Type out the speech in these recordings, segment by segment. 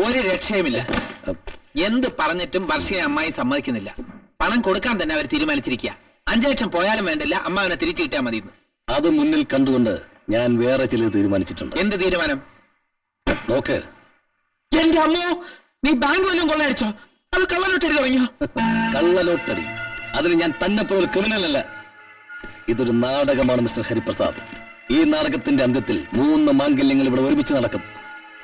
ഒരു രക്ഷയുമില്ല. എന്ത് പറഞ്ഞിട്ടും വർഷയെ അമ്മായി സമ്മതിക്കുന്നില്ല. പണം കൊടുക്കാൻ തന്നെ അവർ തീരുമാനിച്ചിരിക്കുക. 5 ലക്ഷം പോയാലും വേണ്ടില്ല, അമ്മാവനെ തിരിച്ചു കിട്ടാൻ മതി. അത് മുന്നിൽ കണ്ടുകൊണ്ട് ഞാൻ വേറെ ചിലത് തീരുമാനിച്ചിട്ടുണ്ട്. എന്ത് തീരുമാനം? നോക്ക്. എന്റെ അമ്മോ, നീ ബാങ്ക് വല്ലതും കൊള്ളയടിച്ചോ? അത് കള്ളലോട്ടടി തുടങ്ങിയോ? കള്ളലോട്ടടി? അതിന് ഞാൻ തന്നെ പോലെ ക്രിമിനൽ അല്ല. ഇതൊരു നാടകമാണ് മിസ്റ്റർ ഹരിപ്രസാദ്. ഈ നാടകത്തിന്റെ അന്ത്യത്തിൽ 3 മാംഗല്യങ്ങൾ ഇവിടെ ഒരുമിച്ച് നടക്കും.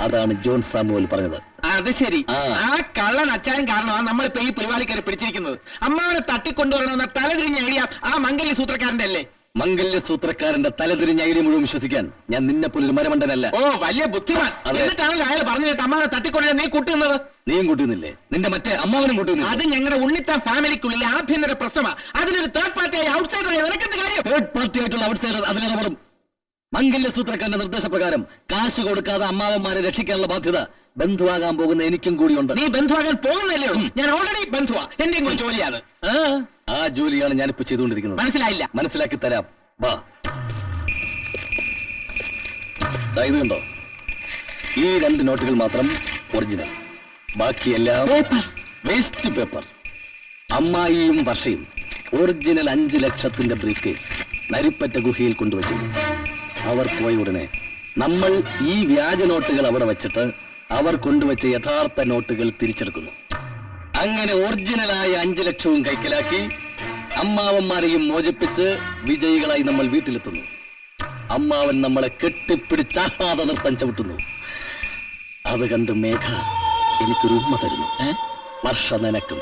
അതാണ് ജോൺ സാമുവൽ പറഞ്ഞത്. അത് ശരി. ആ കള്ളൻ അച്ചായൻ കാരണമാണ് നമ്മളിപ്പോ ഈ പരിപാടിക്കാരെ പിടിച്ചിരിക്കുന്നത്. അമ്മാവനെ തട്ടിക്കൊണ്ടുവരണമെന്ന തലതിരിഞ്ഞ ഐഡിയ ആ മംഗല്യ സൂത്രക്കാരന്റെ അല്ലേ? മംഗല്യ സൂത്രക്കാരന്റെ തലതിരിഞ്ഞ ഐഡിയ മുഴുവൻ വിശ്വസിക്കാൻ ഞാൻ നിന്നെ പോലൊരു മരമണ്ടനല്ല. ഓ, വലിയ ബുദ്ധിമാൻ. എന്നിട്ടാണല്ലോ അയാൾ പറഞ്ഞിട്ട് അമ്മാവനെ തട്ടിക്കൊണ്ടുവരാൻ നീ കൂട്ടുന്നത്. നീയും കൂട്ടുന്നില്ലേ? നിന്റെ മറ്റേ അമ്മാവനും കൂട്ടുന്നില്ല. അത് ഞങ്ങളുടെ ഉണ്ണിത്താൻ ഫാമിലിക്കുള്ളിലെ ആഭ്യന്തര പ്രശ്നമാണ്. അതിനൊരു തേർഡ് പാർട്ടിയായി ഔട്ട്സൈഡർ നിനക്കെന്ത് കാര്യം? തേർഡ് പാർട്ടി ആയിട്ടുള്ള ഔട്ട്സൈഡർ അതിലിടപെടും. മംഗല്യ സൂത്രക്കാരന്റെ നിർദ്ദേശപ്രകാരം കാശ് കൊടുക്കാതെ അമ്മാവന്മാരെ രക്ഷിക്കാനുള്ള ബാധ്യത ബന്ധുവാകാൻ പോകുന്ന എനിക്കും കൂടിയുണ്ട്. നീ ബന്ധുവാകാൻ പോകുന്നില്ലേ? ഞാൻ ഓൾറെഡി ബന്ധുവാ. എന്റെയും കൂടി ജോലിയാണ്. ആ ജോലിയാണ് ഞാനിപ്പോ ചെയ്തുകൊണ്ടിരിക്കുന്നത്. മനസ്സിലായില്ല? മനസ്സിലാക്കി തരാം. വാ. ഇതുണ്ടോ? ഈ 2 നോട്ടുകൾ മാത്രം ഒറിജിനൽ, ബാക്കിയെല്ലാം വേസ്റ്റ് പേപ്പർ. അമ്മായിയും വർഷയും ഒറിജിനൽ 5 ലക്ഷത്തിന്റെ ബ്രീഫ് കേസ് നരിപ്പറ്റ ഗുഹയിൽ കൊണ്ടുവയ്ക്കുന്നു. അവർ പോയ ഉടനെ നമ്മൾ ഈ വ്യാജ നോട്ടുകൾ അവിടെ വെച്ചിട്ട് അവർ കൊണ്ടുവച്ച യഥാർത്ഥ നോട്ടുകൾ തിരിച്ചെടുക്കുന്നു. അങ്ങനെ ഒറിജിനലായ 5 ലക്ഷവും കൈക്കലാക്കി അമ്മാവന്മാരെയും മോചിപ്പിച്ച് വിജയികളായി നമ്മൾ വീട്ടിലെത്തുന്നു. അമ്മാവൻ നമ്മളെ കെട്ടിപ്പിടിച്ചാഹ്ലാദ നൃത്തം ചവിട്ടുന്നു. അത് കണ്ട് മേഘ എനിക്കൊരു ഉമ്മ തരുന്നു. വർഷ നിനക്കും.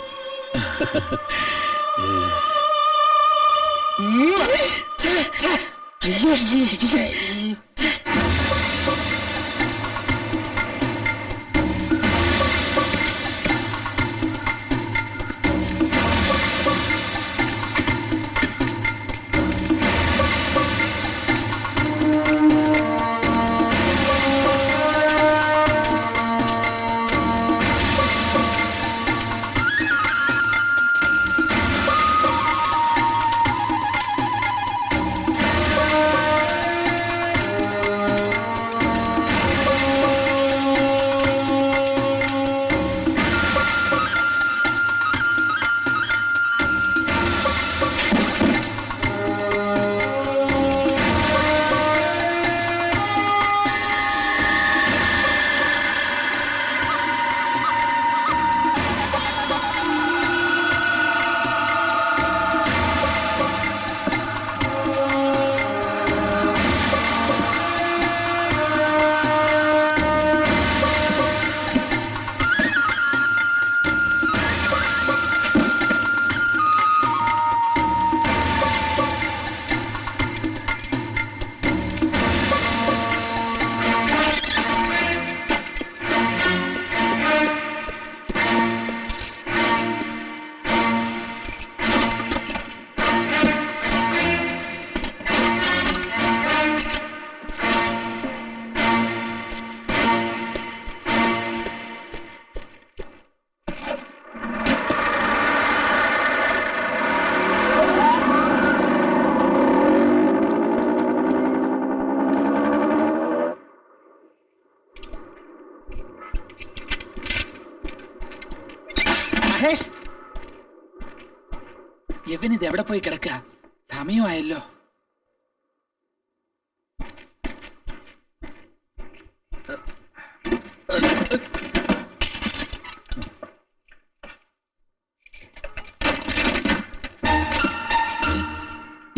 മഹേഷ്, ഇവനിത് എവിടെ പോയി കിടക്ക? സമയമായല്ലോ.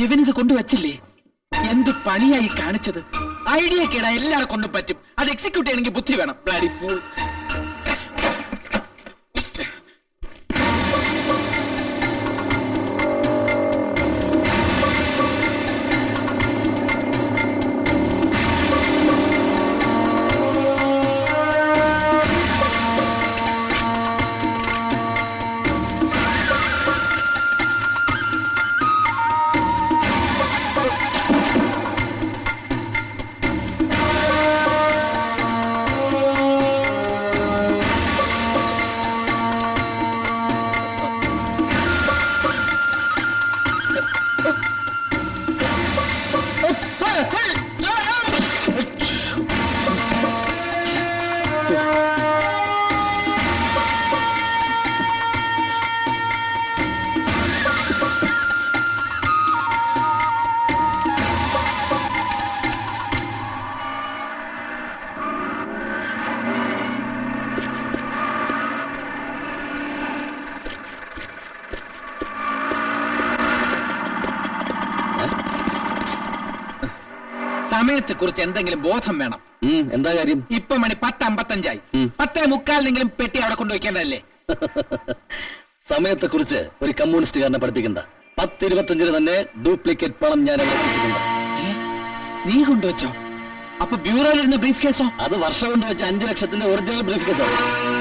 ഇവനിത് കൊണ്ടുവച്ചില്ലേ? എന്ത് പണിയായി കാണിച്ചത്? ഐഡിയ കേടാ എല്ലാരെ കൊണ്ടും പറ്റും. അത് എക്സിക്യൂട്ട് ചെയ്യണമെങ്കിൽ ബുദ്ധി വേണം. Bloody fool. സമയത്തെ കുറിച്ച് എന്തെങ്കിലും ബോധം വേണം. എന്താ കാര്യം? ഇപ്പൊ മണി 10:55. ഉം. 10:45 പെട്ടി അവിടെ കൊണ്ടുവയ്ക്കേണ്ടതല്ലേ? സമയത്തെ കുറിച്ച് ഒരു കമ്മ്യൂണിസ്റ്റുകാരനെ പഠിപ്പിക്കണ്ട. 10:25 തന്നെ ഡ്യൂപ്ലിക്കേറ്റ് പണം ഞാൻ അവിടെ എത്തിച്ചിട്ടുണ്ട്. നീ കൊണ്ടുവച്ചോ? അപ്പൊ ബ്യൂറോയിൽ ഇരുന്ന ബ്രീഫ് കേസോ? അത് വർഷം കൊണ്ട് വെച്ച 5 ലക്ഷത്തിന്റെ ഒറിജിനൽ ബ്രീഫ് കേസോ?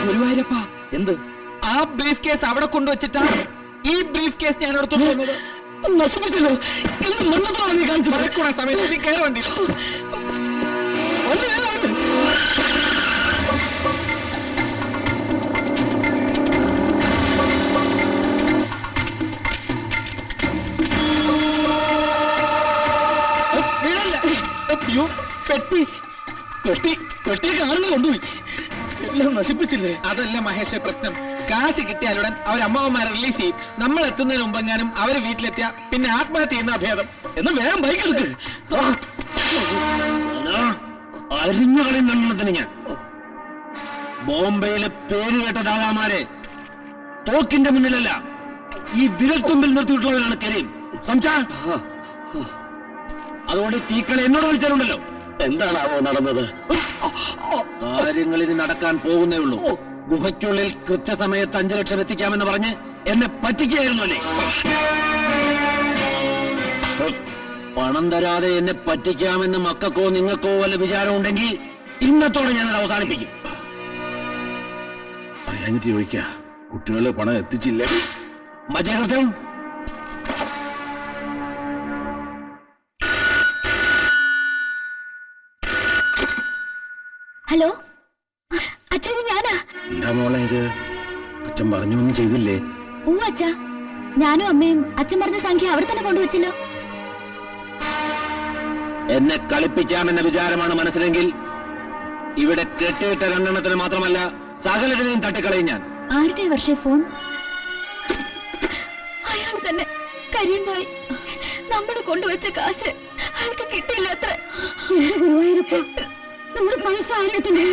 ഗുരുവായൂരപ്പ, എന്ത്? ആ ബ്രീഫ് കേസ് അവിടെ കൊണ്ടുവച്ചിട്ടാ ഈ ബ്രീഫ് കേസ് ഞാൻ എടുത്തു പോകുന്നത്. നശിപ്പിച്ചല്ലോ. എന്ത് മണ്ണത്താണ് നീ കാണിച്ചത്? മറക്കണ സമയത്ത് നീ കയറി വണ്ടി. പെട്ടി പെട്ടി പെട്ടി കാണുന്ന കൊണ്ടുപോയി. എല്ലാം നശിപ്പിച്ചില്ലേ? അതല്ല മഹേഷ് പ്രശ്നം. കാശ് കിട്ടിയാലുടൻ അവരമ്മമാരെ റിലീസ് ചെയ്യും. നമ്മൾ എത്തുന്നതിന് മുമ്പെങ്ങാനും അവര് വീട്ടിലെത്തിയ പിന്നെ ആത്മഹത്യ ചെയ്യുന്ന ഭേദം. എന്ന് വേഗം ബൈക്ക് എടുക്ക്. അരിഞ്ഞുകളി നന്നതിന് ഞാൻ ബോംബെയിലെ പേര് കേട്ട ദാതാമാരെ തോക്കിന്റെ മുന്നിലല്ല, ഈ വിരൽത്തുമ്പിൽ നിർത്തിയിട്ടുള്ളവരാണ് കരീം. സംസാ അതുകൊണ്ട് തീക്കളി എന്നോട് വിളിച്ചാലുണ്ടല്ലോ. എന്താണാവോ നടന്നത്? കാര്യങ്ങൾ ഇനി നടക്കാൻ പോകുന്നേ ഉള്ളൂ. ഗുഹയ്ക്കുള്ളിൽ കൃത്യസമയത്ത് 5 ലക്ഷം എത്തിക്കാമെന്ന് പറഞ്ഞ് എന്നെ പറ്റിക്കുകയായിരുന്നു അല്ലേ? പണം തരാതെ എന്നെ പറ്റിക്കാമെന്ന് മക്കൾക്കോ നിങ്ങൾക്കോ വല്ല വിചാരം ഉണ്ടെങ്കിൽ ഇന്നത്തോടെ ഞാനത് അവസാനിപ്പിക്കും. അറിയാഞ്ഞിട്ട് ചോദിക്ക, കുട്ടികള് പണം എത്തിച്ചില്ലേ? മജകൃത്യം ഹലോ അച്ഛൻ, ഞാനാ. എന്താ മോളെ ഇത്? അച്ഛൻ പറഞ്ഞൊന്നും ചെയ്തില്ലേ? ഓ അച്ഛാ, ഞാനും അമ്മയും അച്ഛൻ പറഞ്ഞ സംഖ്യ അവിടെ തന്നെ കൊണ്ടുവച്ചല്ലോ. എന്നെ കളിപ്പിക്കാമെന്ന വിചാരമാണ് മനസ്സിലെങ്കിൽ ഇവിടെ കെട്ടിയിട്ട 2 എണ്ണത്തിന് മാത്രമല്ല സകലത്തിനെയും തട്ടിക്കളയും ഞാൻ. ആരുടെ വർഷേ ഫോൺ? അയാൾ തന്നെ കരിയുമ്പായി. നമ്മൾ കൊണ്ടുവച്ച കാശ് അയാൾക്ക് കിട്ടിയില്ല അത്ര. ഗുരുവായൂരപ്പ, നമ്മുടെ പൈസ ആരെടുത്തേ?